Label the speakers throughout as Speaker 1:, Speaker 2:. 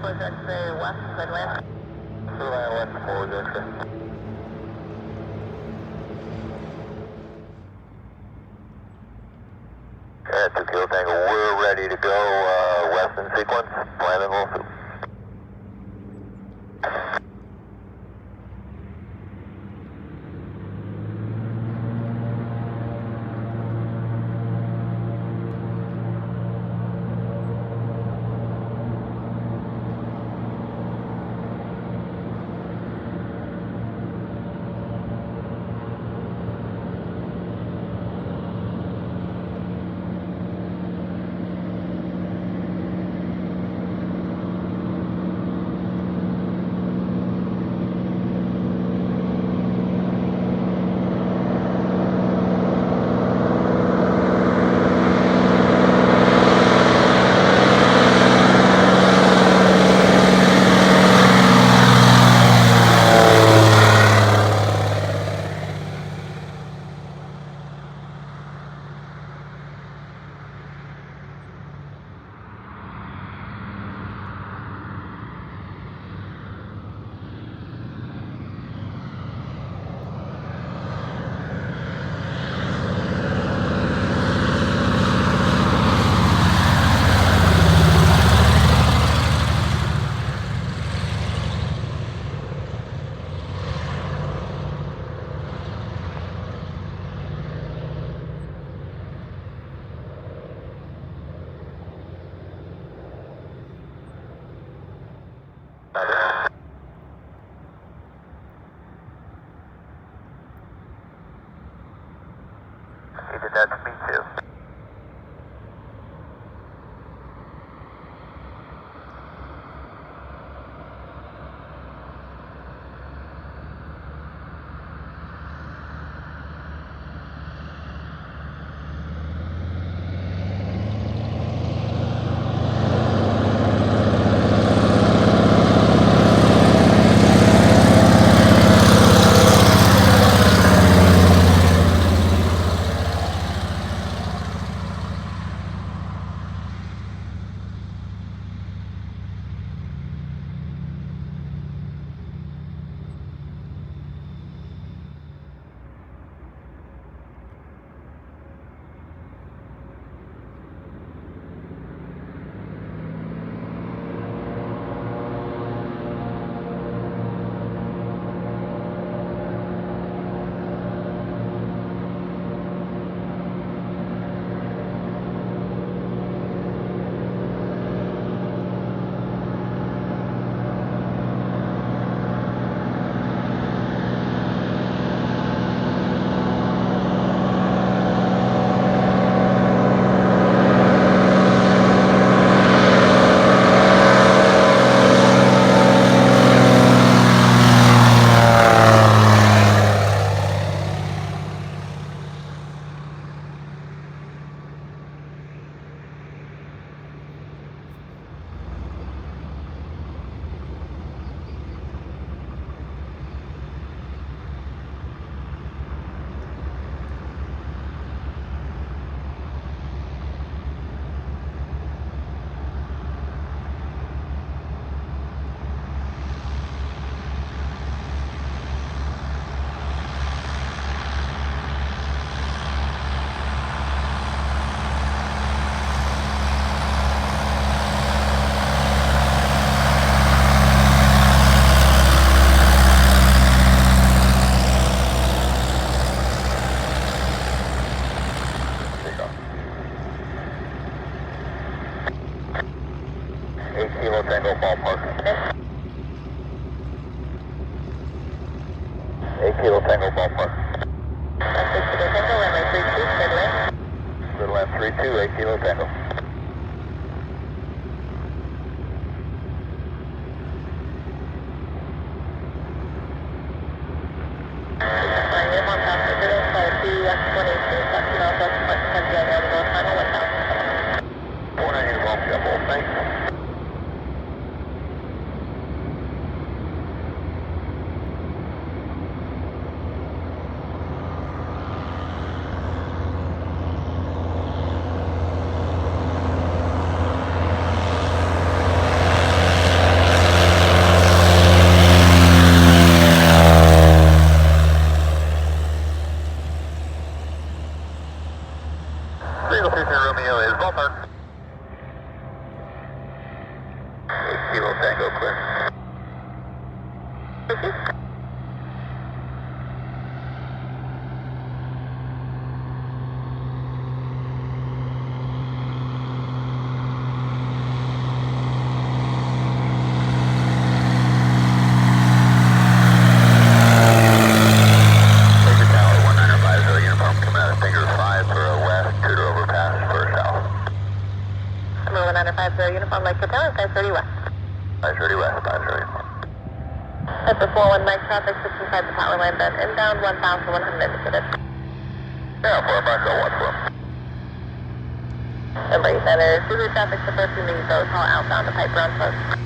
Speaker 1: Forward X-ray west, Midland.
Speaker 2: Midland west, forward X-ray. Yeah, 2 Kilo Tango, we're ready to go, west in sequence, plan and roll through. He did that to me too. Kilo Tango ballpark. 8 Kilo Tango ballpark.
Speaker 1: 8 Kilo Tango, runway 32, clear to land.
Speaker 2: Clear to land 32, 8 Kilo Tango.
Speaker 1: Flying in, 1 passenger, flight TX-182, taxi Northwest, flight 10 available, final 1,000.
Speaker 2: 498 Long Jumbo, thanks. Kilo Tango clear.
Speaker 1: Okay.
Speaker 2: Uniform coming out of finger 5 for a west, 2 to overpass for a south.
Speaker 1: Number 1950 Uniform Lake Hotel, 530 West.
Speaker 2: 530 west, 530.
Speaker 1: Pepper 419 traffic, 65 the power line, then inbound 1,100 indicated.
Speaker 2: Yeah, 4 5 go 1 4.
Speaker 1: Number 8 Center, Zulu traffic supposed to meet those all outbound to Piper on post.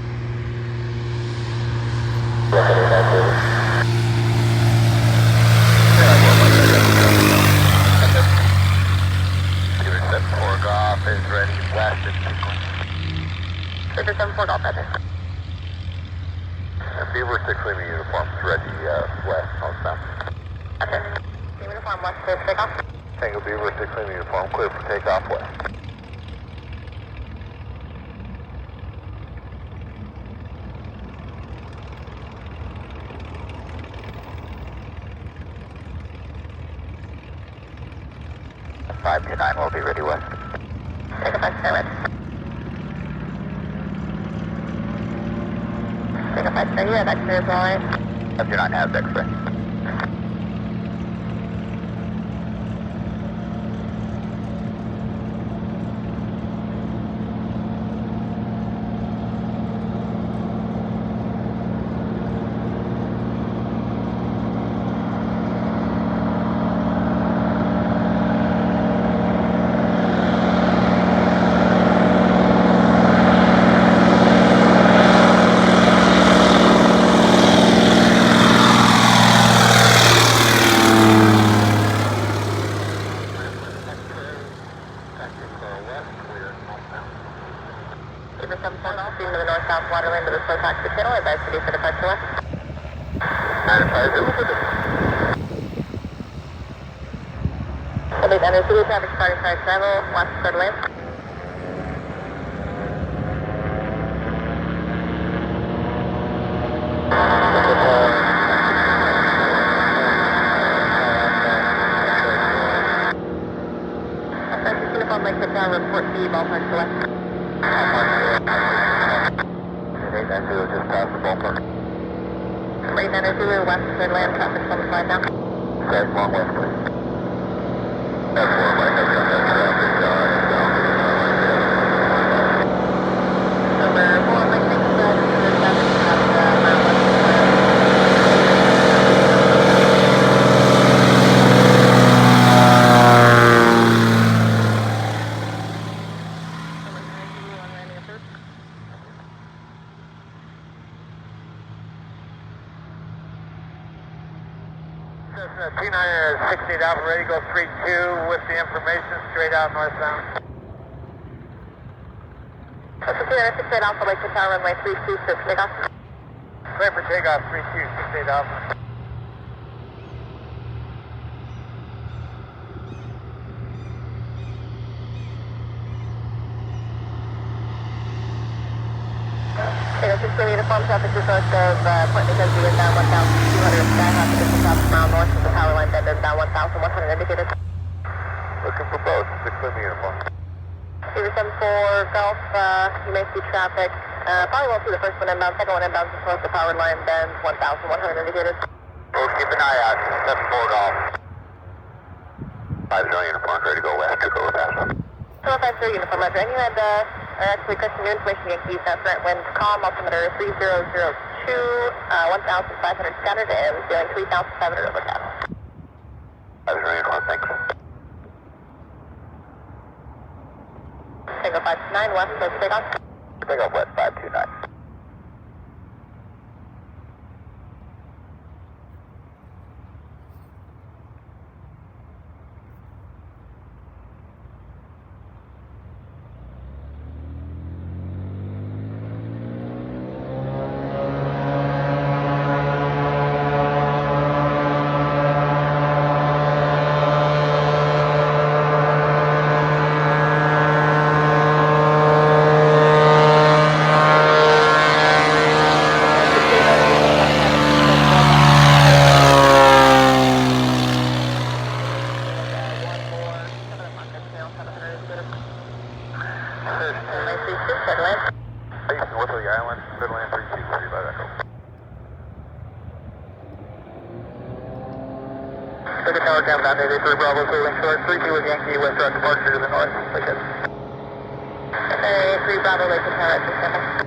Speaker 2: Is ready west in sequence.
Speaker 1: Paper 74 Golf Center.
Speaker 2: Beaver 6 Lima uniform is ready west on south.
Speaker 1: Okay. Uniform west clear for takeoff.
Speaker 2: Tango Beaver 6 Lima uniform clear for takeoff west. Five to 9 will be ready west.
Speaker 1: Take a back to red. Take a back to you, that's clear as well, right?
Speaker 2: 5 to 9 has X-ray.
Speaker 1: Paper 74 Golf, beam to the north-south water lane to the slow taxi channel, advise to be for departure west.
Speaker 2: 950.
Speaker 1: Number 8 Center, Zulu traffic starting price travel, west third lane. Uniform Lake Hotel, report B, ballpark to west.
Speaker 2: Just past the ballpark.
Speaker 1: Right Center, Zulu, west third lane, traffic on the slide down.
Speaker 2: Guys, long west, please. That's 4 by heavy on that traffic.
Speaker 1: Number 4, Lake Hotel, Zulu traffic past Mount West.
Speaker 2: T9 is 68 Alpha, ready to go 3-2 with the information straight out northbound.
Speaker 1: That's okay, 68 Alpha, Lake Hotel, runway 32, for takeoff.
Speaker 2: Clear for takeoff, 3-2, 68 Alpha.
Speaker 1: Okay, this is for uniform traffic report of Point McKenzie inbound 1,200 Skyhawk, position south mile north of the power line, then inbound 1,100 indicated.
Speaker 2: Looking for both, 6 Lima uniform.
Speaker 1: Beaver 74 Golf, you may see traffic. Probably won't see the first one inbound, second one inbound towards the power line, then 1,100 indicated.
Speaker 2: We'll keep an eye out, 74 Golf. 5 uniform, ready to go west, 2 overpass.
Speaker 1: 453 uniform, Roger. And you had, actually, requesting new information, Yankee, front wind calm, altimeter 3002, 1,500 scattered, and feeling 3,500 overcast.
Speaker 2: 5 uniform, thanks.
Speaker 1: Tango 529 west, so take off.
Speaker 2: Take off west, 529. Base north of the island, Midland 32, by Echo. Take a tower down, down 83 Bravo, sailing short, 32 with Yankee, west direct departure to the north, like this.
Speaker 1: 3 Bravo, Lake Tower, at 6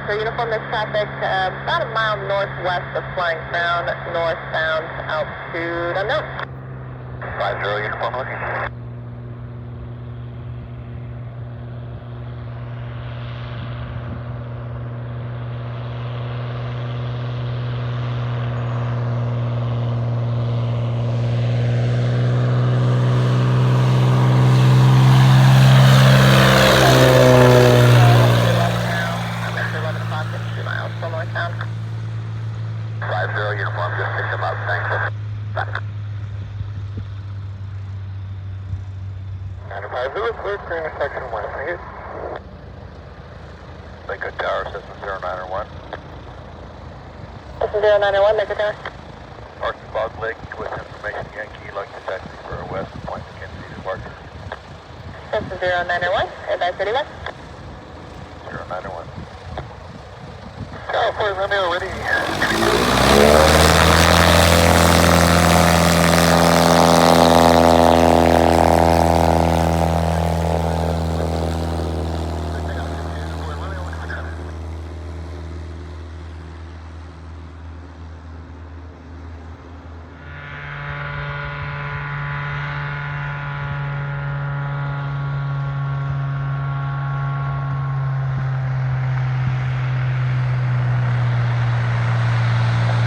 Speaker 1: So uniform, this traffic about a mile northwest of Flying Crown, northbound, altitude unknown.
Speaker 2: 50 uniform looking. Uniform, just picked them up, thanks. 95, who is cleared for intersection 1, thank you. Lakewood Tower, system 0901.
Speaker 1: System 0901, Lakewood Tower.
Speaker 2: Parking Fog Lake with information Yankee, like to taxi for a west, point McKenzie departure.
Speaker 1: System 0901, advise 30 west.
Speaker 2: 0901. California Romeo ready.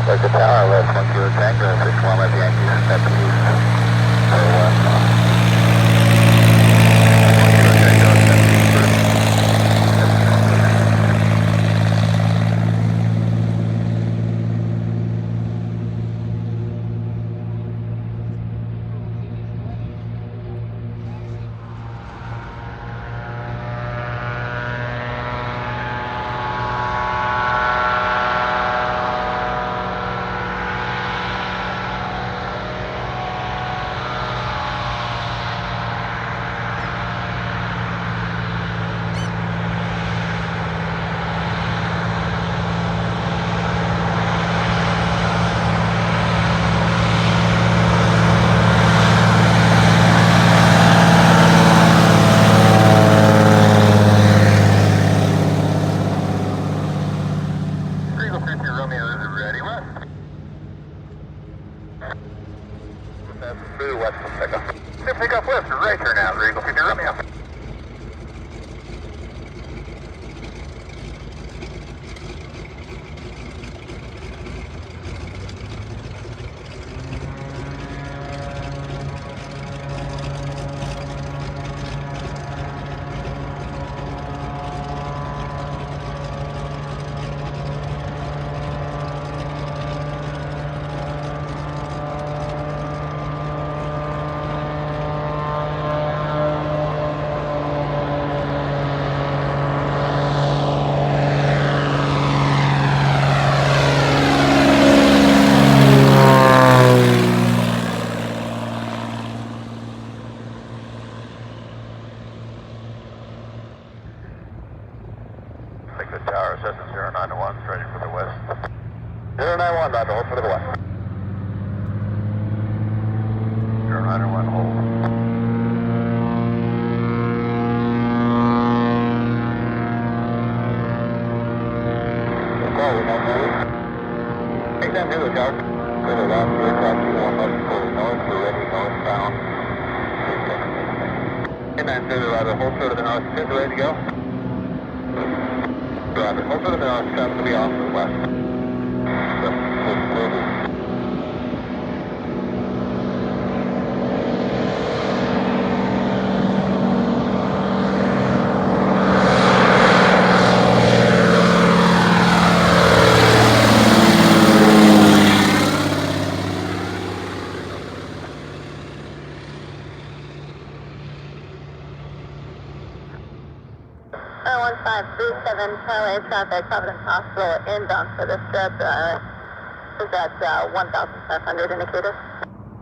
Speaker 2: Like the tower, left 1 kilo tango, 61 left Yankees, step east. Pick up west, right turn out, Regal 50 Romeo. Lakewood Tower, system 091, ready for the west. 091, Dr. Hold for the west. 091, hold. Take that to the tower. To the left, you're taxi 1 left to the north, we're ready northbound. And then to the right, hold short of the north, is ready to go? Roger, hold short of the north, traffic will be off to the west.
Speaker 1: Charlie traffic, Providence Hospital inbound for this trip is at 1,500 indicated.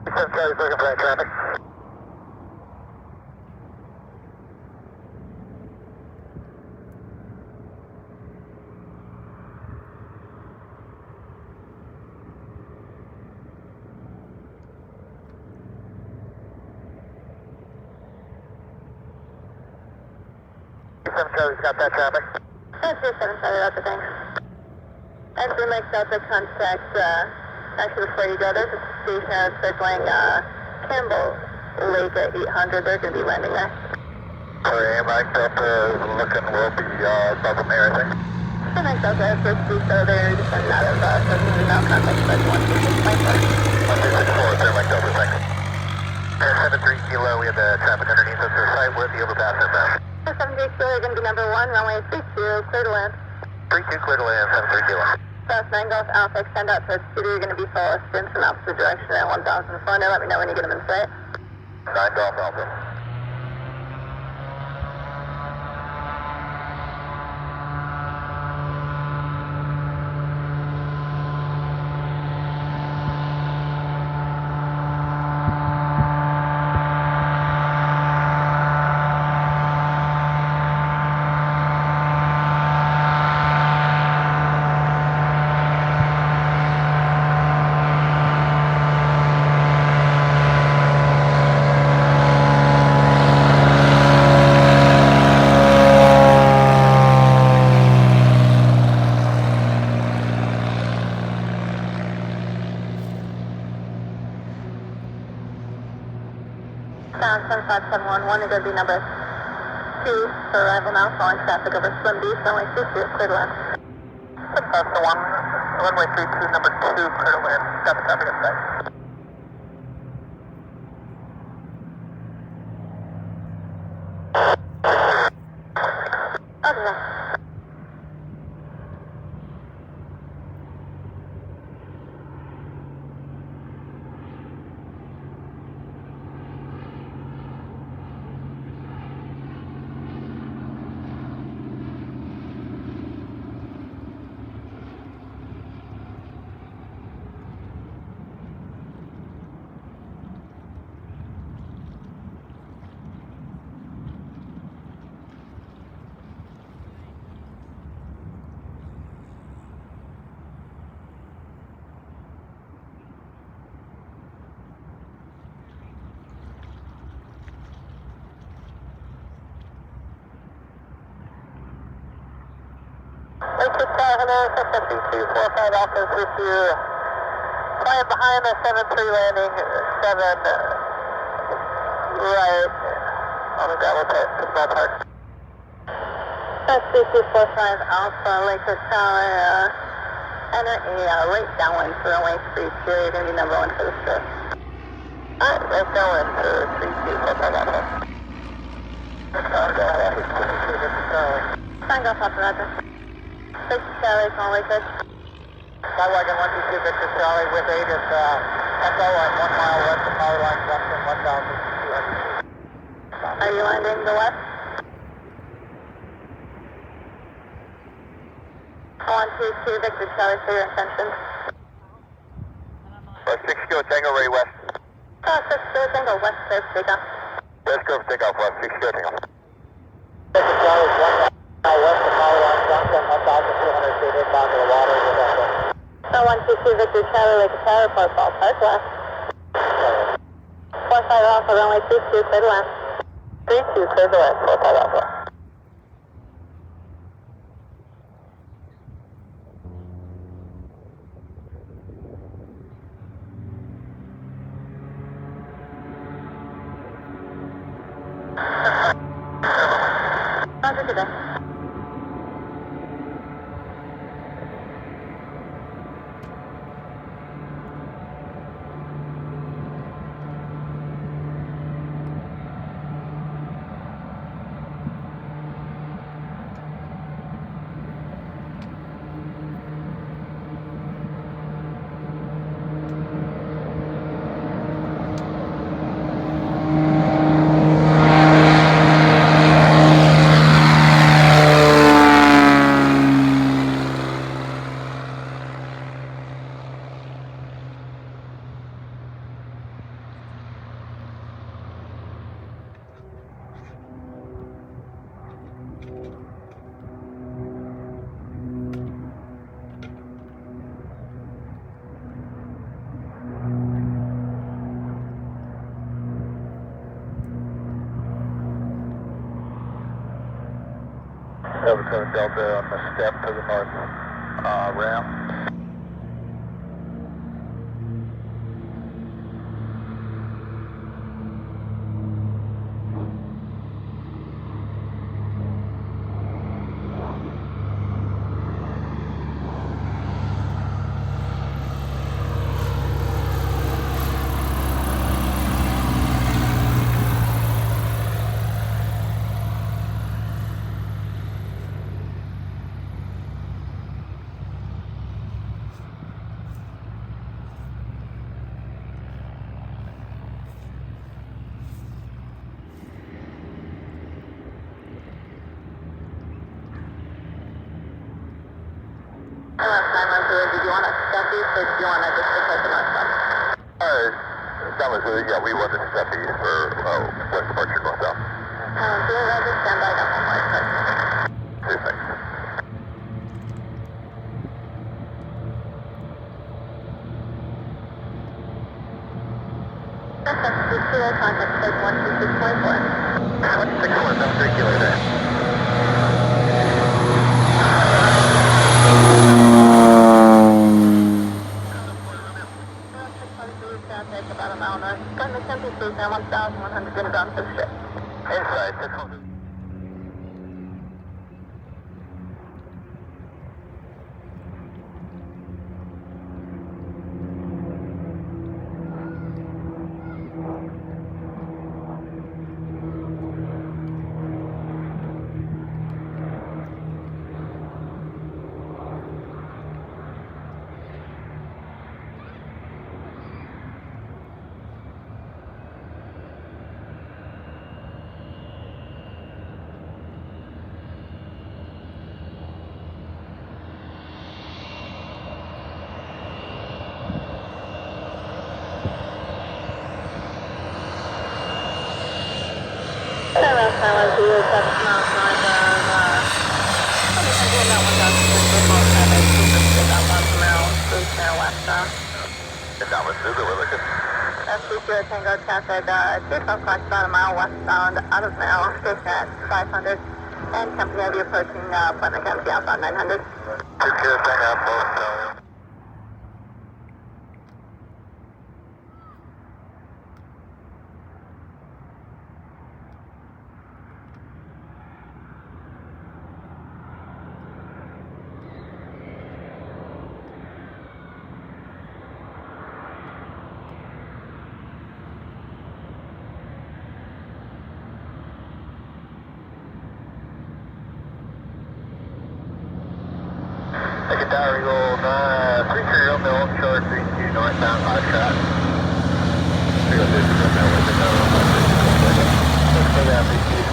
Speaker 2: 7 Charlie's looking for that traffic. Charlie's got that traffic.
Speaker 1: That's 7 Charlie, that's the thing. As we make Delta contact, actually before you go, there's a station circling Campbell Lake at 800. They're going to be landing there.
Speaker 2: Sorry, Mike Delta looking will be above the mayor, I think.
Speaker 1: So Mike Delta has first two, so they're just running out of services now. Contact but 126.4.
Speaker 2: 126.4, sir, Mike Delta, thanks. 73 Kilo, we have the traffic underneath us. Our site with the overpass inbound.
Speaker 1: 73 Kilo, going to be number 1, runway 32, clear to land.
Speaker 2: 32 clear to land, 73 Kilo.
Speaker 1: South 9 Golf Alpha, extend out towards Cedar. You're going to be full of spin from opposite direction at 1,400. Let me know when you get them in sight.
Speaker 2: 9 Golf Alpha.
Speaker 1: Sound 75711, going to be number 2 for arrival now, following traffic over Slim Beach, runway 22, clear to land.
Speaker 2: 751, runway 32, number 2, clear to land. Got the traffic in sight.
Speaker 1: Okay.
Speaker 2: Lake 6,500, 5245 Alpha with you. Flying behind the 73 landing, 7 right on the gravel pit, small park.
Speaker 1: That's 3245 Alpha, Lake Tower, enter a late downwind for runway 32. You're going to be number 1 for the trip.
Speaker 2: Alright, late downwind for 3245 Alpha.
Speaker 1: Sign off, Alpha, Roger. 6 Charlie, small Lake Ridge.
Speaker 2: Skywalker 122 Victor Charlie with Aegis Echo at 1 mile west of power line junction, 1,200 feet.
Speaker 1: Are you landing the west? 122 Victor Charlie for your intentions.
Speaker 2: 6 Kilo Tango ready west.
Speaker 1: 6 Kilo Tango west, clear for takeoff.
Speaker 2: Let's go for takeoff west, 6 Kilo Tango. Victor Charlie 1 mile west of power line junction, 1,200 feet inbound to the water with Echo.
Speaker 1: 122 Victor Charlie, Lake Tower, Port Ball Park left. 45 Alpha, runway 32, clear to land.
Speaker 2: 32 clear to land, 45 Alpha.
Speaker 1: Roger, good day.
Speaker 2: Over to Delta on the step to the north ramp.
Speaker 1: Did you want to step these or do you want to just take them outside?
Speaker 2: Yeah, we wanted to step these for west departure north south.
Speaker 1: Do you guys stand by that one more time?
Speaker 2: Two things.
Speaker 1: Contact stage 126.4.
Speaker 2: 161, sounds circular there.
Speaker 1: About a mile north. Going to Tempe Street now, 1,100 inbound to the ship.
Speaker 2: Inside, 600.
Speaker 1: Silence, you 7 miles north of, about 1,000 miles, Boost Air West.
Speaker 2: That was Sugar, we're looking.
Speaker 1: FC0 Tango traffic, 2 o'clock, about a mile westbound, out of Merrill, station at 500, and company will be approaching Plymouth County outbound 900.
Speaker 2: 2 Tango, both. Secondary roll 330 mill, short 32 northbound, 5 track. 306 mill with the total. Looks for that, please.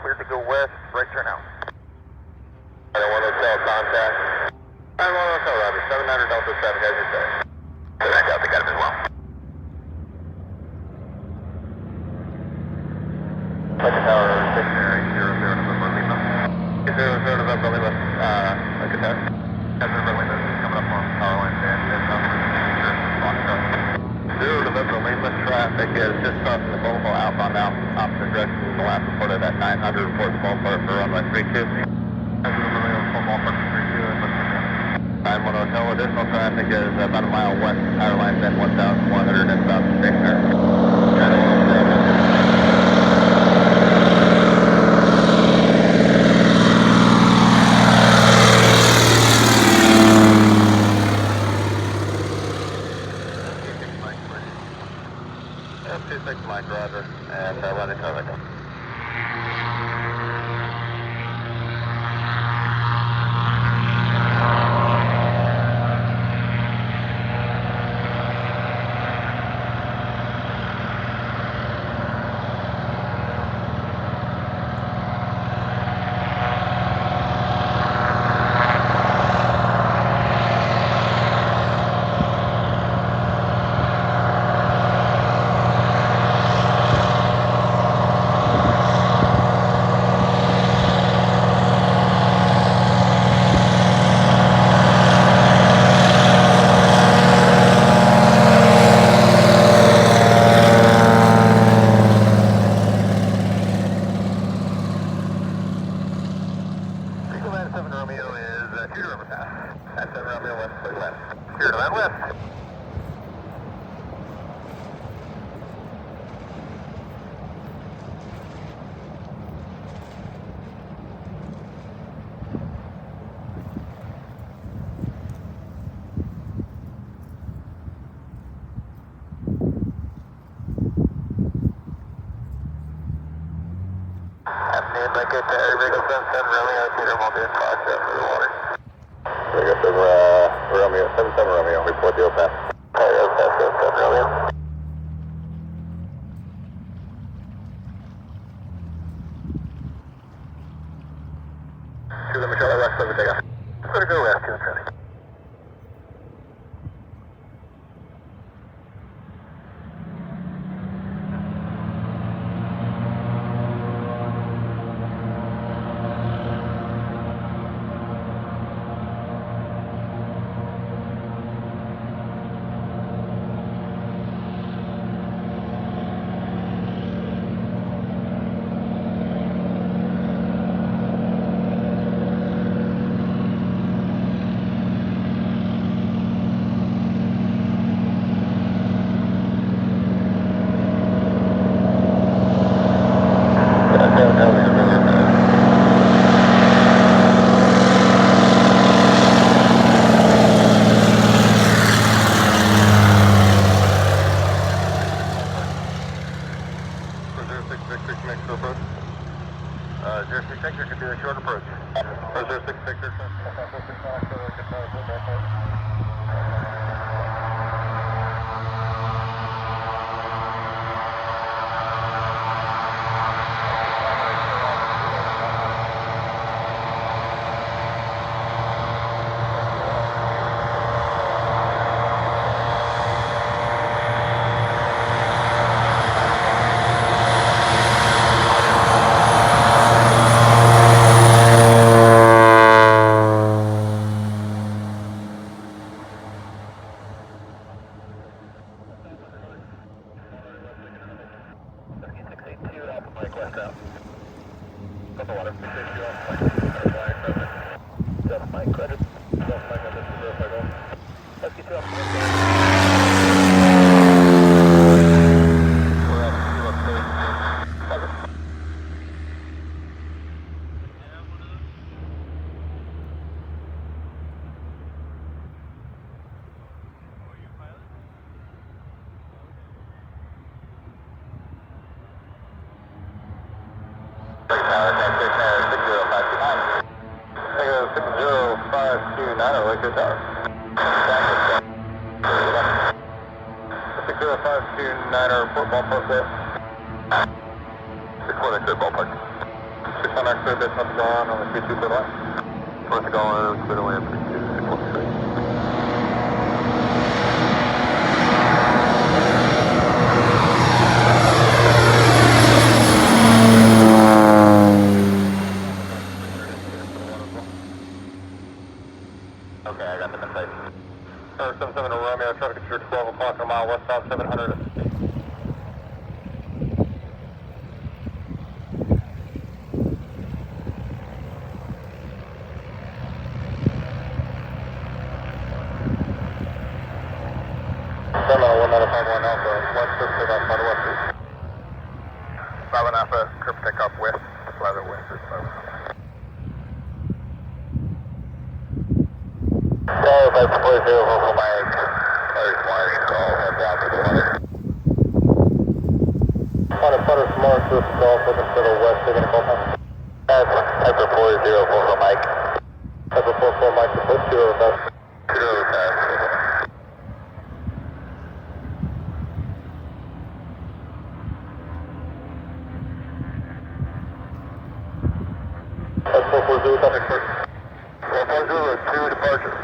Speaker 2: Cleared to go west, right turn out. I don't want to tell contact. I don't want to tell Robbie, 700 Delta 7, guys are there. So I got him as well. Really with, like a test. That's the windows coming up on power lines and zero to November mainland traffic is just crossing the Boulevard outbound now, opposite direction to the last reported at 900 for the ballpark for runway 32. That's the November for ballpark 32 and what's the 910 hotel. Additional traffic is about a mile west of power lines and 1,100 and south stationary. Mike Roger, and let it cover. Make it to Rico 77 Romeo, Peter Mulder, 57 for the water. Rico 7 Romeo, 77 Romeo, report the OPAS. OPAS, 77 Romeo. To the Michelle West, over takeoff. Let it go west, to the traffic. Okay, I got the message. Tower 77 to Romeo, traffic is 12 o'clock a mile west south 700. Hello, 1951 Alpha, west to about 5 west. 5 Alpha, curb takeoff west, flight west is 5. Well, that's 40 over Mike. There's wiring call, head down to the water. On a putter from Mars, this is Golf, looking to the west, taking a call time. That's 40 over Mike. That's 44 Mike, the push 0 with us. 0 with us. That's 440 with us. 440 2 departure.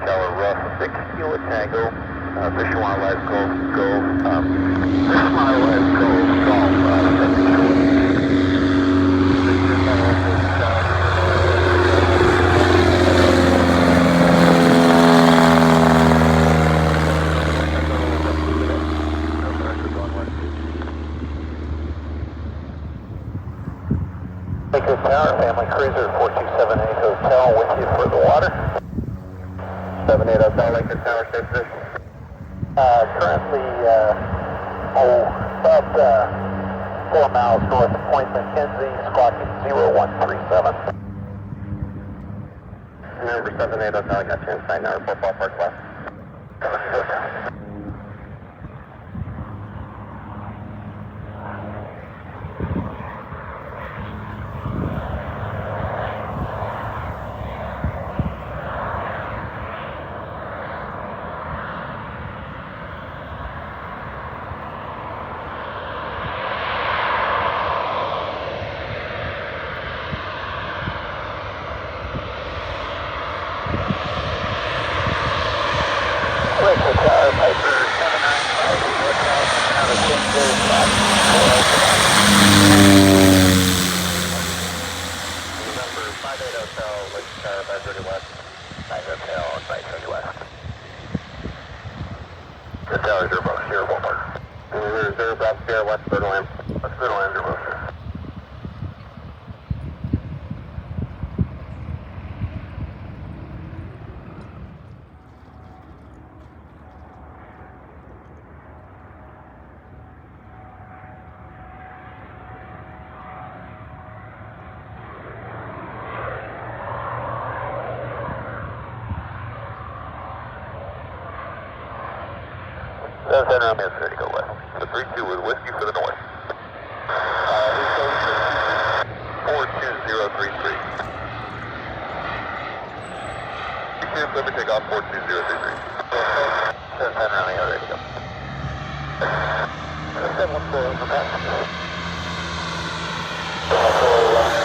Speaker 2: Tower Rough, 6 Kilo Tango, Fish and Wildlife, Golf, Fish and Wildlife, Golf, 7 Kilo. Lakeville Tower, Family Cruiser, 4278 Hotel, with you for the water. 78 Hotel, Lakeville Tower, safe position. Currently, about 4 miles north of Point McKenzie, squawking 0137. Number 78 Hotel, I got you inside now, report ballpark left. Lakeville Tower, Piper 795, out of 10 Number 58 Hotel, Lakeville Tower, 530 West, 9 Hotel, 530 West. The tower 0 box, 0 ballpark. 0 box, 0 West Birdland. West Birdland, 0 box. That's Romeo 30, go west. The 3-2 with whiskey for the north. 42033. Let me take off 42033. That's Romeo, ready to go. 714 for passenger. 714.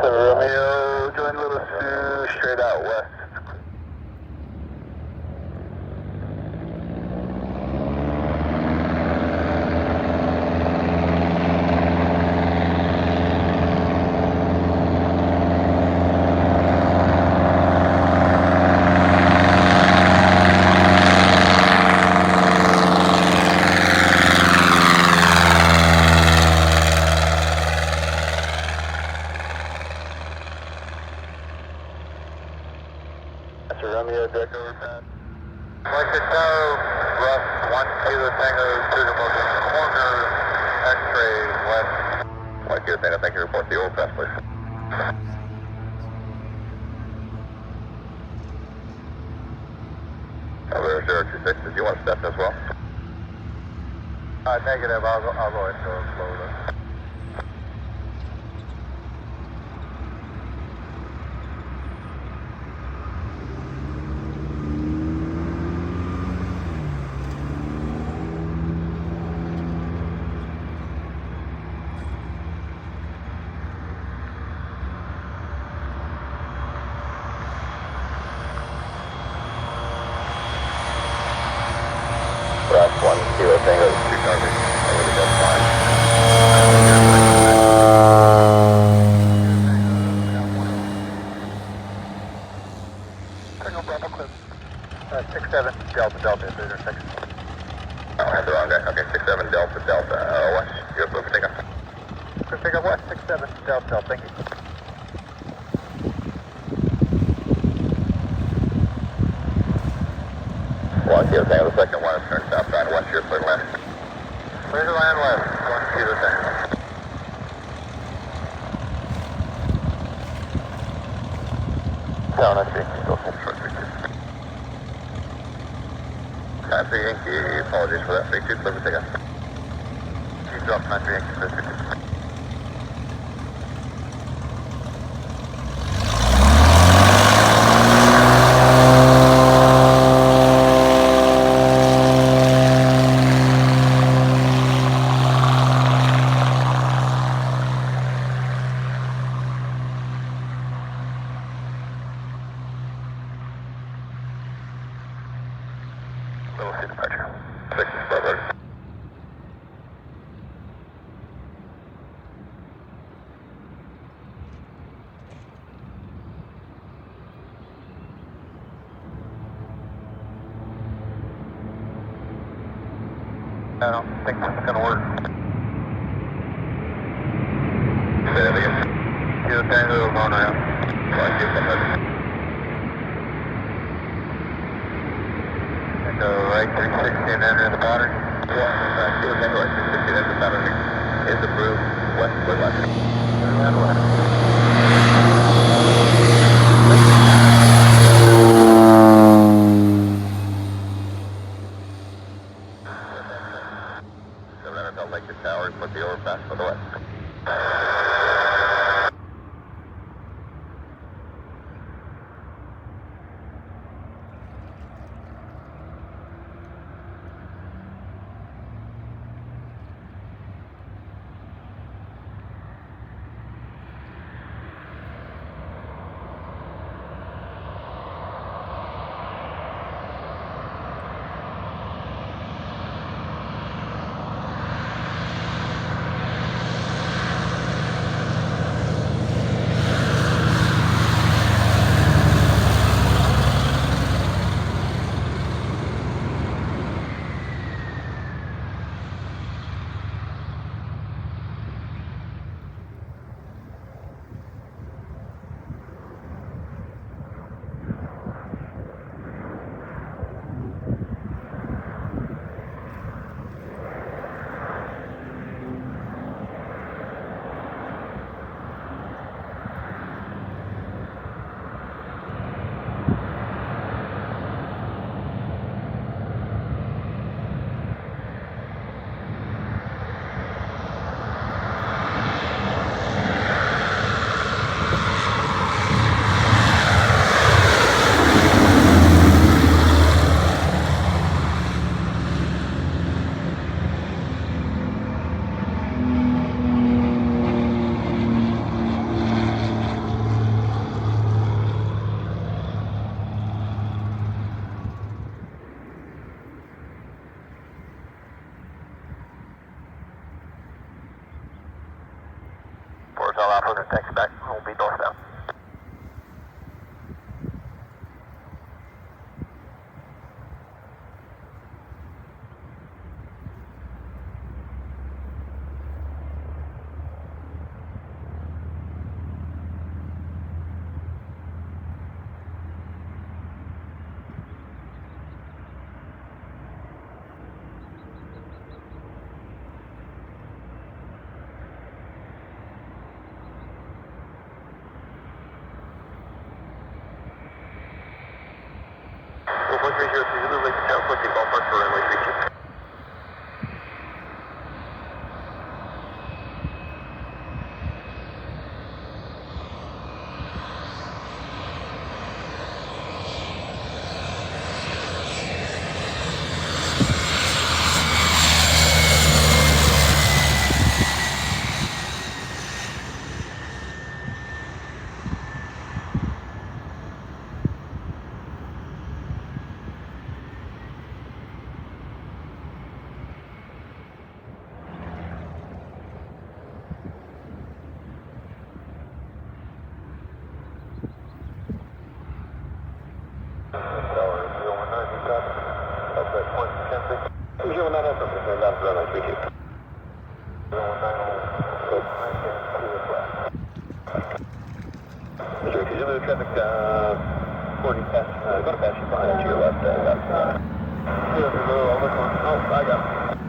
Speaker 2: Romeo, join Little Sioux, straight out west. Romeo, direct overpass. Lakeville Tower, Rough, 1 Kilo Tango, Sugar Motion, corner, X-ray, west. Lakeville Tango, thank you, report the overpass, please. Over 026, did you want to step as well? Negative, I'll go ahead and go slow then. Last one, kilo tango, 2 targets. Over the jet line. Tango Bravo Clip. 67 Delta at the intersection. Oh, I had the wrong guy. Okay, 67 Delta. Watch. You're supposed to take off. Go take off what? 67 Delta. Thank you. One kilo tango, the second one is turned southbound. 1 0 clear to land. Clear to land left. 1 kilo tango. Down, I think. Go full short 3 2. Country Yankee, apologies for that. 3 2, clear to take off. You drop Country Yankee for 3 2. Little C departure. 6 is forward. I don't think that's gonna work. Say that again. Kilo tango going around. 5 kilo tango. Go right 360 and enter the battery. Yeah, kilo tango right 360 and enter the battery. Is approved. West, clear left. Clear land west. Lake the tower, put the overpass for the west. Hotel Alpha, taxi back, we'll be northbound. Lake Tower, ballpark for runway 32. southbound for runway 32. Sure, could you move traffic 40 past, go to pass you behind to your left, about, oh, I got it.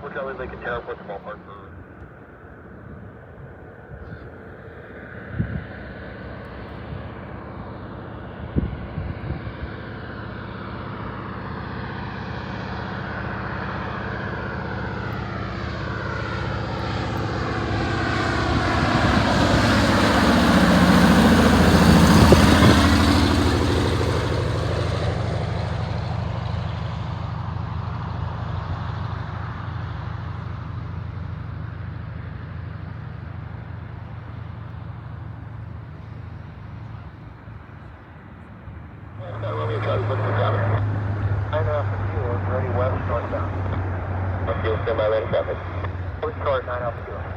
Speaker 2: We're Charlie Lake and Terra, put the ballpark for Romeo Charlie, looking for traffic. 9 Alpha Kilo, ready west, northbound. Fuel, stand by, ready traffic. Push car, 9 Alpha Kilo.